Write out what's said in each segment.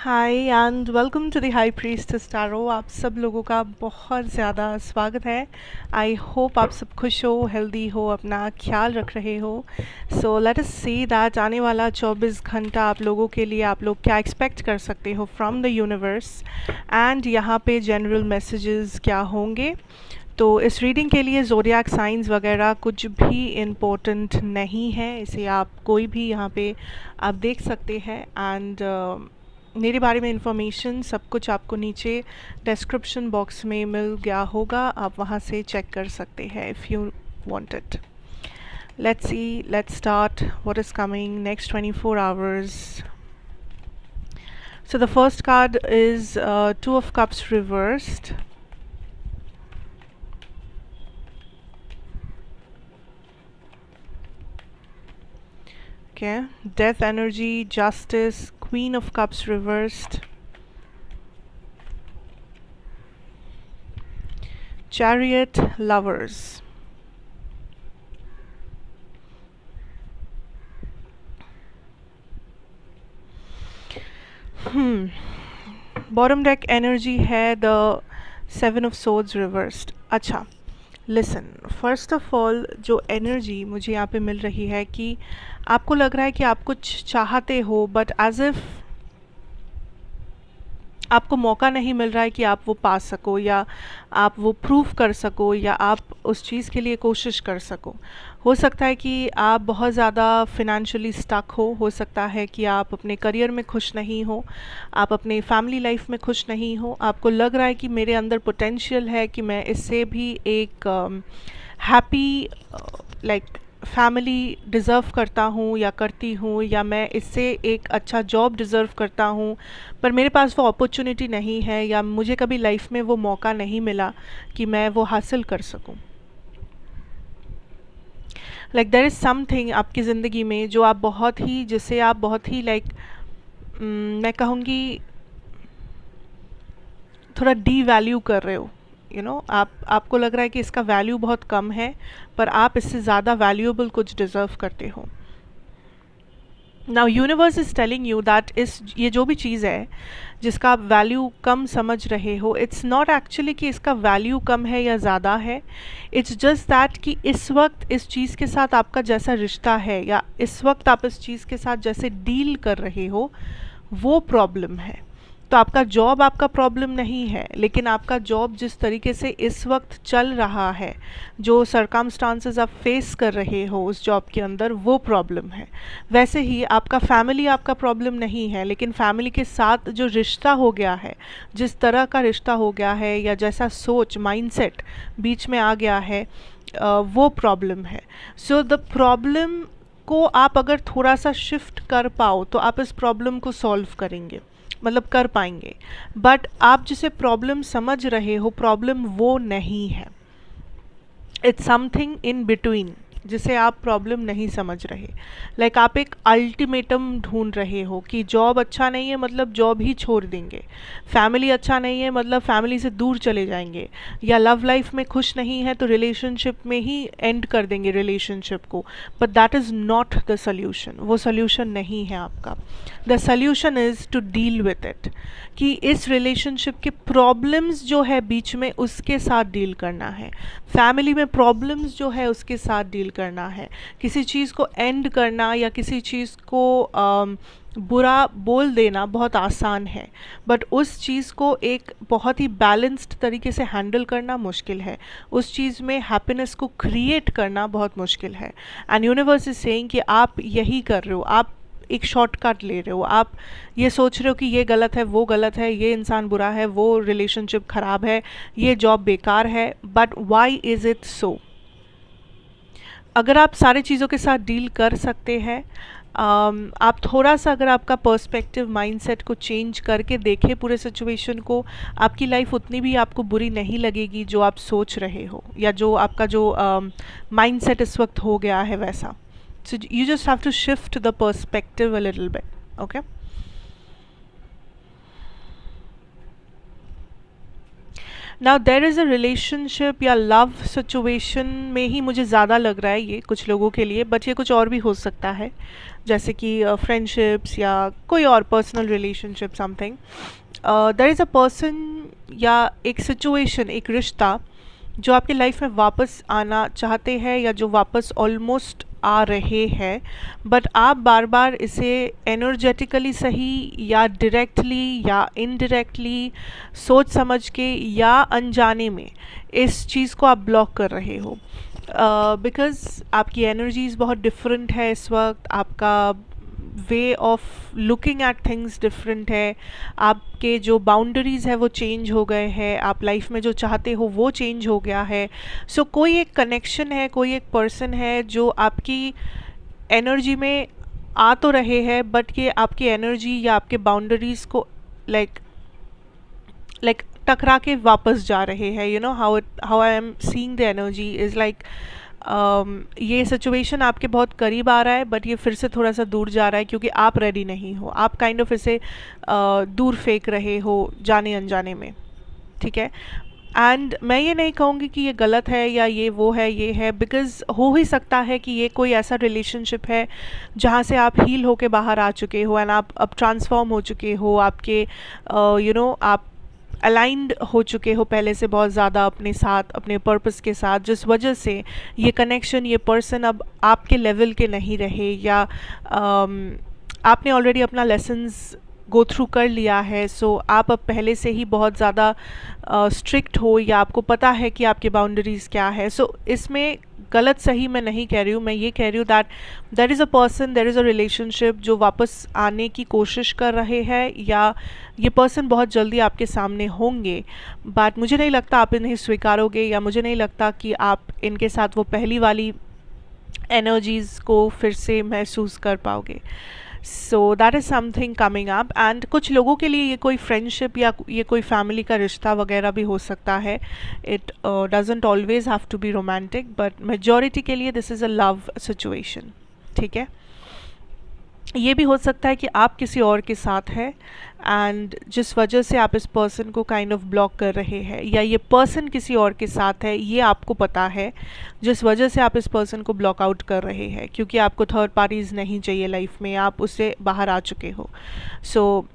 Hi and welcome to the high priestess tarot. आप सब लोगों का बहुत ज़्यादा स्वागत है। आई होप आप सब खुश हो, हेल्दी हो, अपना ख्याल रख रहे हो। So let us see that आने वाला 24 घंटा आप लोगों के लिए आप लोग क्या एक्सपेक्ट कर सकते हो फ्रॉम द यूनिवर्स एंड यहाँ पे जनरल मैसेजेस क्या होंगे। तो इस रीडिंग के लिए ज़ोडिएक साइंस वगैरह कुछ भी इम्पोर्टेंट नहीं है, इसे आप कोई भी यहाँ पे आप देख सकते हैं। एंड मेरे बारे में इंफॉर्मेशन सब कुछ आपको नीचे डिस्क्रिप्शन बॉक्स में मिल गया होगा, आप वहाँ से चेक कर सकते हैं if you want it. Let's see, let's start what is coming next 24 hours. So the first card is Two of Cups reversed. Okay, Death energy, Justice, Queen of Cups reversed, Chariot, Lovers. Bottom deck energy है the 7 of Swords reversed. अच्छा, listen, first of all जो energy मुझे यहाँ पे मिल रही है कि आपको लग रहा है कि आप कुछ चाहते हो बट एज इफ आपको मौका नहीं मिल रहा है कि आप वो पा सको या आप वो प्रूव कर सको या आप उस चीज़ के लिए कोशिश कर सको। हो सकता है कि आप बहुत ज़्यादा फिनेंशियली स्टक हो सकता है कि आप अपने करियर में खुश नहीं हो, आप अपने फैमिली लाइफ में खुश नहीं हो, आपको लग रहा है कि मेरे अंदर पोटेंशियल है कि मैं इससे भी एक हैप्पी लाइक फैमिली डिज़र्व करता हूँ या करती हूँ, या मैं इससे एक अच्छा जॉब डिज़र्व करता हूँ, पर मेरे पास वो अपॉर्चुनिटी नहीं है या मुझे कभी लाइफ में वो मौका नहीं मिला कि मैं वो हासिल कर सकूँ। लाइक देयर इज़ समथिंग आपकी ज़िंदगी में जो आप बहुत ही, जिसे आप बहुत ही मैं कहूँगी थोड़ा डी वैल्यू कर रहे हो। आपको लग रहा है कि इसका वैल्यू बहुत कम है, पर आप इससे ज़्यादा वैल्यूएबल कुछ डिज़र्व करते हो। Now universe is telling you that ये जो भी चीज़ है जिसका आप वैल्यू कम समझ रहे हो, इट्स नॉट एक्चुअली कि इसका वैल्यू कम है या ज़्यादा है। इट्स जस्ट दैट कि इस वक्त इस चीज़ के साथ आपका जैसा रिश्ता है या इस वक्त आप इस चीज़ के साथ जैसे डील कर रहे हो वो प्रॉब्लम है। तो आपका जॉब आपका प्रॉब्लम नहीं है, लेकिन आपका जॉब जिस तरीके से इस वक्त चल रहा है, जो सरकमस्टांसेस आप फेस कर रहे हो उस जॉब के अंदर, वो प्रॉब्लम है। वैसे ही आपका फैमिली आपका प्रॉब्लम नहीं है, लेकिन फैमिली के साथ जो रिश्ता हो गया है, जिस तरह का रिश्ता हो गया है या जैसा सोच माइंडसेट बीच में आ गया है, वो प्रॉब्लम है। सो द प्रॉब्लम को आप अगर थोड़ा सा शिफ्ट कर पाओ तो आप इस प्रॉब्लम को सॉल्व करेंगे, मतलब कर पाएंगे। बट आप जिसे प्रॉब्लम समझ रहे हो प्रॉब्लम वो नहीं है, इट्स समथिंग इन बिटवीन जिसे आप प्रॉब्लम नहीं समझ रहे। लाइक आप एक अल्टीमेटम ढूंढ रहे हो कि जॉब अच्छा नहीं है मतलब जॉब ही छोड़ देंगे, फैमिली अच्छा नहीं है मतलब फैमिली से दूर चले जाएंगे, या लव लाइफ में खुश नहीं है तो रिलेशनशिप में ही एंड कर देंगे रिलेशनशिप को। But that is not the solution, वो सोल्यूशन नहीं है आपका। The solution is to deal with it, कि इस रिलेशनशिप के प्रॉब्लम्स जो है बीच में उसके साथ डील करना है, फैमिली में प्रॉब्लम्स जो है उसके साथ डील करना है। किसी चीज़ को एंड करना या किसी चीज़ को बुरा बोल देना बहुत आसान है, बट उस चीज़ को एक बहुत ही बैलेंस्ड तरीके से हैंडल करना मुश्किल है, उस चीज़ में हैप्पीनेस को क्रिएट करना बहुत मुश्किल है। एंड यूनिवर्स इज सेइंग कि आप यही कर रहे हो, आप एक शॉर्टकट ले रहे हो, आप ये सोच रहे हो कि ये गलत है, वो गलत है, ये इंसान बुरा है, वो रिलेशनशिप ख़राब है, ये जॉब बेकार है। But why is it so? अगर आप सारी चीज़ों के साथ डील कर सकते हैं, आप थोड़ा सा अगर आपका पर्सपेक्टिव माइंडसेट को चेंज करके देखें पूरे सिचुएशन को, आपकी लाइफ उतनी भी आपको बुरी नहीं लगेगी जो आप सोच रहे हो या जो आपका जो माइंडसेट इस वक्त हो गया है वैसा। So you just have to shift the perspective a little bit, okay? Now there is a relationship या लव सिचुएशन में ही मुझे ज़्यादा लग रहा है ये कुछ लोगों के लिए, बट ये कुछ और भी हो सकता है, जैसे कि फ्रेंडशिप्स या कोई और personal relationship something. There is a person या एक सिचुएशन, एक रिश्ता जो आपकी लाइफ में वापस आना चाहते हैं या जो वापस ऑलमोस्ट आ रहे हैं, बट आप बार बार इसे एनर्जेटिकली सही या डायरेक्टली या इनडायरेक्टली सोच समझ के या अनजाने में इस चीज़ को आप ब्लॉक कर रहे हो, बिकॉज़ आपकी एनर्जीज बहुत डिफरेंट है इस वक्त, आपका way of looking at things different है, आपके जो बाउंड्रीज़ है वो चेंज हो गए हैं, आप लाइफ में जो चाहते हो वो चेंज हो गया है। सो कोई एक कनेक्शन है, कोई एक पर्सन है जो आपकी एनर्जी में आ तो रहे हैं, बट ये आपकी एनर्जी या आपके बाउंड्रीज़ को लाइक टकरा के वापस जा रहे हैं। You know how I am seeing the energy is like ये सिचुएशन आपके बहुत करीब आ रहा है, बट ये फिर से थोड़ा सा दूर जा रहा है क्योंकि आप रेडी नहीं हो, आप काइंड ऑफ इसे दूर फेंक रहे हो जाने अनजाने में, ठीक है। एंड मैं ये नहीं कहूँगी कि ये गलत है या ये वो है ये है, बिकॉज़ हो ही सकता है कि ये कोई ऐसा रिलेशनशिप है जहाँ से आप हील होके बाहर आ चुके हो एंड आप अब ट्रांसफॉर्म हो चुके हो, आपके आप अलाइंड हो चुके हो पहले से बहुत ज़्यादा अपने साथ, अपने पर्पस के साथ, जिस वजह से ये कनेक्शन, ये पर्सन अब आपके लेवल के नहीं रहे, या आपने ऑलरेडी अपना लेसन्स गो थ्रू कर लिया है। सो आप अब पहले से ही बहुत ज़्यादा स्ट्रिक्ट हो या आपको पता है कि आपके बाउंड्रीज़ क्या है। सो इसमें गलत सही मैं नहीं कह रही हूँ, मैं ये कह रही हूँ that there is a person, there is a relationship जो वापस आने की कोशिश कर रहे हैं, या ये पर्सन बहुत जल्दी आपके सामने होंगे, बट मुझे नहीं लगता आप इन्हें स्वीकारोगे, या मुझे नहीं लगता कि आप इनके साथ वो पहली वाली एनर्जीज़ को फिर से महसूस कर पाओगे। सो that is something coming up. And कुछ लोगों के लिए ये कोई फ्रेंडशिप या ये कोई फैमिली का रिश्ता वगैरह भी हो सकता है। It doesn't always have to be romantic, but majority के लिए this is a love situation, ठीक है। ये भी हो सकता है कि आप किसी और के साथ हैं एंड जिस वजह से आप इस पर्सन को काइंड ऑफ ब्लॉक कर रहे हैं, या ये पर्सन किसी और के साथ है ये आपको पता है, जिस वजह से आप इस पर्सन को ब्लॉक आउट कर रहे हैं क्योंकि आपको थर्ड पार्टीज़ नहीं चाहिए लाइफ में, आप उससे बाहर आ चुके हो। So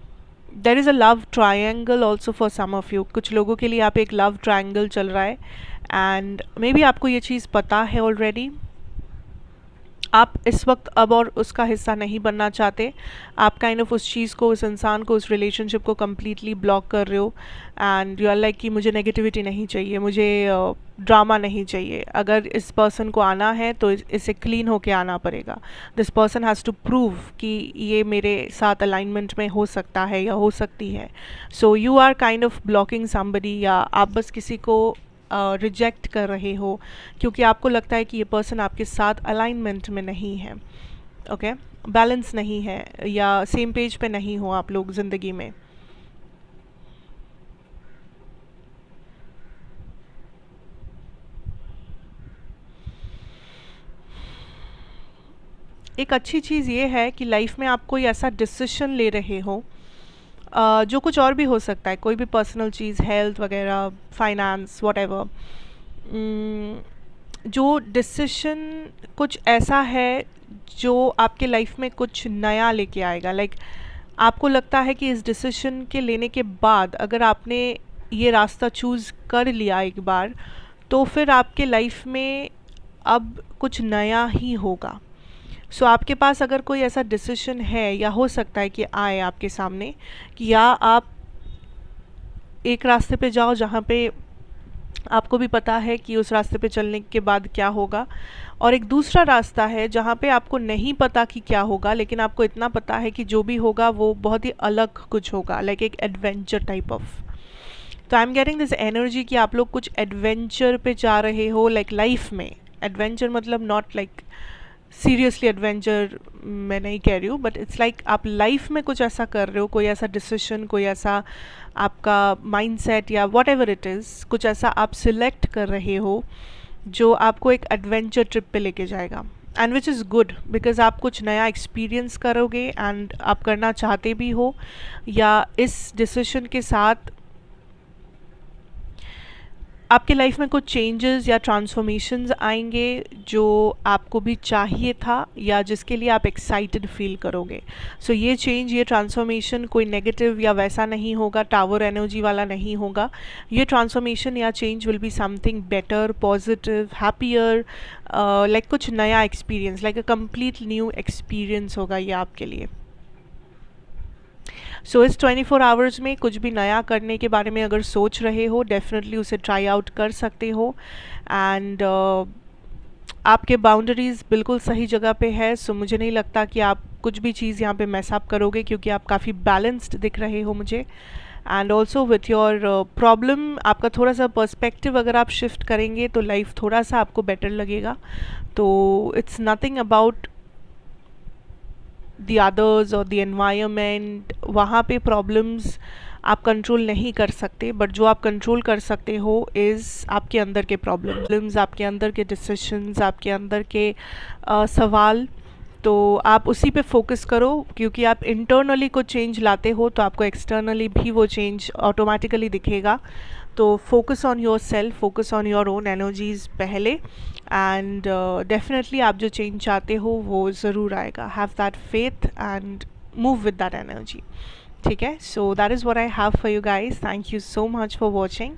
there is a love triangle also for some of you. कुछ लोगों के लिए आप एक लव ट्रायंगल चल रहा है एंड मे बी आपको ये चीज़ पता है ऑलरेडी, आप इस वक्त अब और उसका हिस्सा नहीं बनना चाहते, आप काइंड ऑफ उस चीज़ को, उस इंसान को, उस रिलेशनशिप को कम्प्लीटली ब्लॉक कर रहे हो एंड यू आर लाइक कि मुझे नेगेटिविटी नहीं चाहिए, मुझे ड्रामा नहीं चाहिए, अगर इस पर्सन को आना है तो इसे क्लीन होके आना पड़ेगा, this person has to prove कि ये मेरे साथ अलाइनमेंट में हो सकता है या हो सकती है। So you are kind of blocking somebody, या आप बस किसी को रिजेक्ट कर रहे हो क्योंकि आपको लगता है कि ये पर्सन आपके साथ अलाइनमेंट में नहीं है, ओके, बैलेंस नहीं है, या सेम पेज पे नहीं हो आप लोग ज़िंदगी में। एक अच्छी चीज़ ये है कि लाइफ में आप कोई ऐसा डिसीजन ले रहे हो जो कुछ और भी हो सकता है, कोई भी पर्सनल चीज़, हेल्थ वगैरह, फाइनेंस, व्हाटएवर, जो डिसीजन कुछ ऐसा है जो आपके लाइफ में कुछ नया लेके आएगा। लाइक आपको लगता है कि इस डिसीजन के लेने के बाद अगर आपने ये रास्ता चूज़ कर लिया एक बार, तो फिर आपके लाइफ में अब कुछ नया ही होगा। सो आपके पास अगर कोई ऐसा डिसीजन है, या हो सकता है कि आए आपके सामने, कि या आप एक रास्ते पे जाओ जहाँ पे आपको भी पता है कि उस रास्ते पे चलने के बाद क्या होगा, और एक दूसरा रास्ता है जहाँ पे आपको नहीं पता कि क्या होगा, लेकिन आपको इतना पता है कि जो भी होगा वो बहुत ही अलग कुछ होगा, लाइक एक एडवेंचर टाइप ऑफ। तो I am getting this energy कि आप लोग कुछ एडवेंचर पे जा रहे हो, लाइक लाइफ में एडवेंचर, मतलब नॉट लाइक सीरियसली एडवेंचर मैं नहीं कह रही हूँ, बट इट्स लाइक आप लाइफ में कुछ ऐसा कर रहे हो, कोई ऐसा डिसीजन, कोई ऐसा आपका माइंडसेट या व्हाट एवर इट इज़, कुछ ऐसा आप सिलेक्ट कर रहे हो जो आपको एक एडवेंचर ट्रिप पे लेके जाएगा, and which is good because आप कुछ नया एक्सपीरियंस करोगे एंड आप करना चाहते भी हो, या इस डिसीजन के साथ आपके लाइफ में कुछ चेंजेस या ट्रांसफॉर्मेशंस आएंगे जो आपको भी चाहिए था या जिसके लिए आप एक्साइटेड फील करोगे. सो ये चेंज, ये ट्रांसफॉर्मेशन कोई नेगेटिव या वैसा नहीं होगा, टावर एनर्जी वाला नहीं होगा. ये ट्रांसफॉर्मेशन या change will be something better, positive, happier, like कुछ नया experience, like a complete new experience होगा ये आपके लिए. सो इस 24 आवर्स में कुछ भी नया करने के बारे में अगर सोच रहे हो, डेफिनेटली उसे ट्राई आउट कर सकते हो. एंड आपके बाउंड्रीज़ बिल्कुल सही जगह पे है. सो मुझे नहीं लगता कि आप कुछ भी चीज़ यहाँ पे मैस अप करोगे, क्योंकि आप काफ़ी बैलेंस्ड दिख रहे हो मुझे. And also with your problem, आपका थोड़ा सा पर्सपेक्टिव अगर आप शिफ्ट करेंगे तो लाइफ थोड़ा सा आपको बेटर लगेगा. तो it's nothing about the others or the environment. वहाँ पे problems आप कंट्रोल नहीं कर सकते, बट जो आप कंट्रोल कर सकते हो इज़ आपके अंदर के प्रॉब्लम्स, आपके अंदर के डिसीशंस, आपके अंदर के सवाल. तो आप उसी पे फोकस करो, क्योंकि आप इंटरनली कुछ चेंज लाते हो तो आपको एक्सटर्नली भी वो चेंज ऑटोमेटिकली दिखेगा. तो focus on yourself, focus on your own energies पहले, एंड डेफिनेटली आप जो चेंज चाहते हो वो ज़रूर आएगा. Have that faith and move with that energy. ठीक है. So that is what I have for you guys. Thank you so much for watching.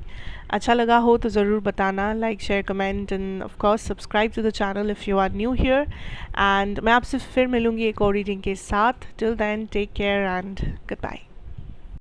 अच्छा लगा हो तो ज़रूर बताना, like, share, comment, and of course subscribe to the channel if you are new here. And मैं आपसे फिर मिलूँगी एक और रीडिंग के साथ. Till then take care and good bye.